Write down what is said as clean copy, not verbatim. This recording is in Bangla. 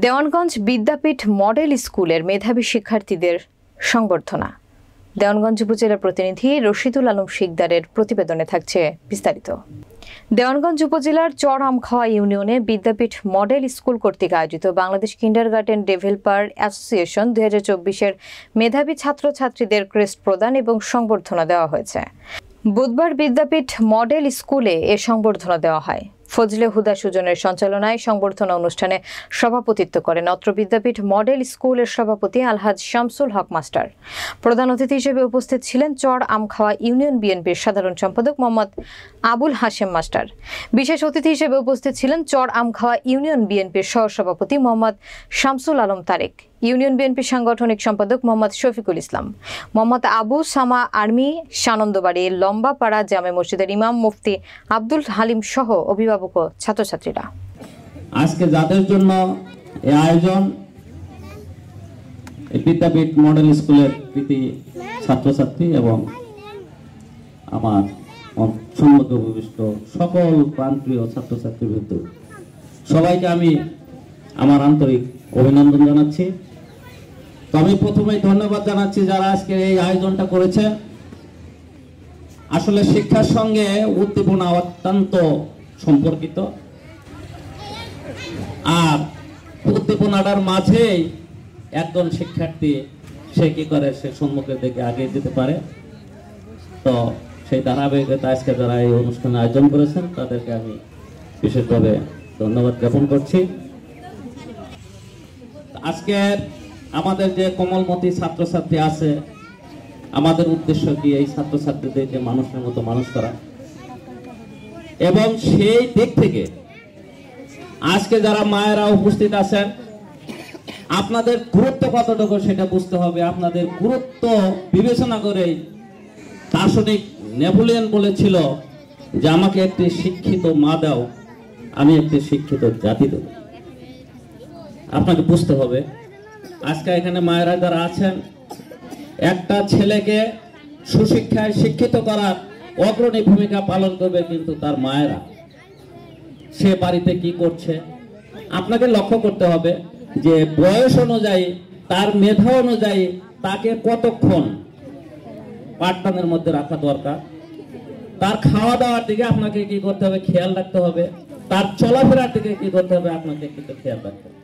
দেওয়ানগঞ্জ বিদ্যাপীঠ মডেল স্কুলের মেধাবী শিক্ষার্থীদের সংবর্ধনা। দেওয়ানগঞ্জ উপজেলা প্রতিনিধি রশিদুল আলম শিকদারের প্রতিবেদনে থাকছে বিস্তারিত। দেওয়ানগঞ্জ উপজেলার চর আমখাওয়া ইউনিয়নে বিদ্যাপীঠ মডেল স্কুল কর্তৃক আয়োজিত বাংলাদেশ কিন্ডারগার্টেন ডেভেলপার অ্যাসোসিয়েশন 2024-এর মেধাবী ছাত্রছাত্রীদের ক্রেস্ট প্রদান এবং সংবর্ধনা দেওয়া হয়েছে। বুধবার বিদ্যাপীঠ মডেল স্কুলে এ সংবর্ধনা দেওয়া হয়। ফজলে হুদা সুজনের সঞ্চালনায় সংবর্ধনা অনুষ্ঠানে সভাপতিত্ব করেন অত্র বিদ্যাপীঠ মডেল স্কুলের সভাপতি আলহাজ শামসুল হক মাস্টার। প্রধান অতিথি হিসেবে উপস্থিত ছিলেন চর আমখাওয়া ইউনিয়ন বিএনপির সাধারণ সম্পাদক মোহাম্মদ আবুল হাশেম মাস্টার। বিশেষ অতিথি হিসেবে উপস্থিত ছিলেন চর আমখাওয়া ইউনিয়ন বিএনপির সহসভাপতি মোহাম্মদ শামসুল আলম তারেক, ইউনিয়ন বিএনপির সাংগঠনিক সম্পাদক মোহাম্মদ শফিকুল ইসলাম, মোহাম্মদ আবু সামা আর্মি, সানন্দবাড়ি লম্বাপাড়া জামে মসজিদের ইমাম মুফতি আব্দুল হালিম সহ অভিভাবক ও ছাত্রছাত্রীরা। আজকে যাদের জন্য এই আয়োজন, বিদ্যাপীঠ মডেল স্কুলের কৃতি ছাত্রছাত্রী এবং আমার সম্মানিত উপবিষ্ট সকল প্রাণপ্রিয় ছাত্রছাত্রীবৃন্দ, সবাইকে আমি আমার আন্তরিক অভিনন্দন জানাচ্ছি। তো আমি প্রথমেই ধন্যবাদ জানাচ্ছি যারা আজকে এই আয়োজনটা করেছে। আসলে শিক্ষার সঙ্গে উদ্দীপনা অত্যন্ত সম্পর্কিত, আর উদ্দীপনাটার মাঝেই একজন শিক্ষার্থী সে কি করে, সে সম্মুখের দিকে আগে যেতে পারে। তো সেই ধারাবাহিকতা আজকে যারা এই অনুষ্ঠানে আয়োজন করেছেন তাদেরকে আমি বিশেষভাবে ধন্যবাদ জ্ঞাপন করছি। আজকে আমাদের যে কোমলমতি ছাত্রছাত্রী আছে, আমাদের উদ্দেশ্য কি এই ছাত্রছাত্রীদেরকে মানুষের মতো মানুষ করা, এবং সেই দিক থেকে আজকে যারা মায়েরা উপস্থিত আছেন আপনাদের গুরুত্ব কতটুকু সেটা বুঝতে হবে। আপনাদের গুরুত্ব বিবেচনা করে দার্শনিক নেপোলিয়ন বলেছিল যে আমাকে একটি শিক্ষিত মা দাও, আমি একটি শিক্ষিত জাতি দেব। আপনাকে বুঝতে হবে আজকে এখানে মায়েরা যারা আছেন, একটা ছেলেকে সুশিক্ষায় শিক্ষিত করার অগ্রণী ভূমিকা পালন করবে কিন্তু তার মায়েরা। সে বাড়িতে কি করছে আপনাকে লক্ষ্য করতে হবে যে বয়স অনুযায়ী, তার মেধা অনুযায়ী তাকে কতক্ষণ পাঠদানের মধ্যে রাখা দরকার। তার খাওয়া দাওয়ার দিকে আপনাকে কি করতে হবে, খেয়াল রাখতে হবে। তার চলাফেরার দিকে কি করতে হবে, আপনাকে কিন্তু খেয়াল রাখতে হবে।